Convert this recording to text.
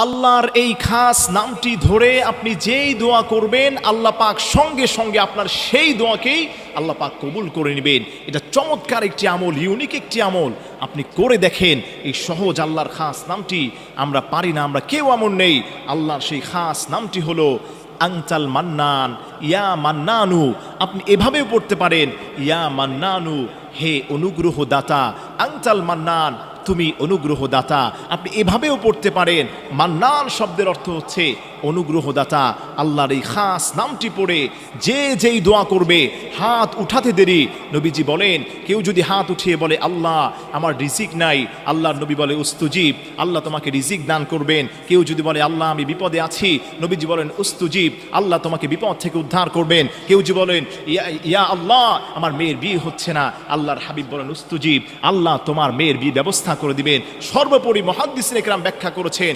আল্লাহর এই খাস নামটি ধরে আপনি যেই দোয়া করবেন আল্লাহ পাক সঙ্গে সঙ্গে আপনার সেই দোয়াকেই আল্লাহ পাক কবুল করে নেবেন। এটা চমৎকার একটি আমল, ইউনিক একটি আমল। আপনি করে দেখেন এই সহজ আল্লাহর খাস নামটি। আমরা পারি না, আমরা কেউ এমন নেই। আল্লাহর সেই খাস নামটি হলো আনতাল মান্নান, ইয়া মান্নানু। আপনি এভাবেও পড়তে পারেন, ইয়া মান্নানু, হে অনুগ্রহ দাতা। আনতাল মান্নান, তুমি অনুগ্রহ দাতা। আপনি এভাবেও পড়তে পারেন। মান্নান শব্দের অর্থ হচ্ছে অনুগ্রহদাতা। আল্লাহর এই খাস নামটি পড়ে যে যেই দোয়া করবে, হাত উঠাতে দেরি। নবীজি বলেন, কেউ যদি হাত উঠিয়ে বলে আল্লাহ আমার রিজিক নাই, আল্লাহর নবী বলে উস্তুজিব, আল্লাহ তোমাকে রিজিক দান করবেন। কেউ যদি বলে আল্লাহ আমি বিপদে আছি, নবীজি বলেন উস্তুজিব, আল্লাহ তোমাকে বিপদ থেকে উদ্ধার করবেন। কেউ যদি বলেন ইয়া আল্লাহ আমার মেয়ের বিয়ে হচ্ছে না, আল্লাহর হাবিব বলেন উস্তুজিব, আল্লাহ তোমার মেয়ের বিয়ে ব্যবস্থা করে দিবেন। সর্বোপরি মুহাদ্দিসিনে কেরাম ব্যাখ্যা করেছেন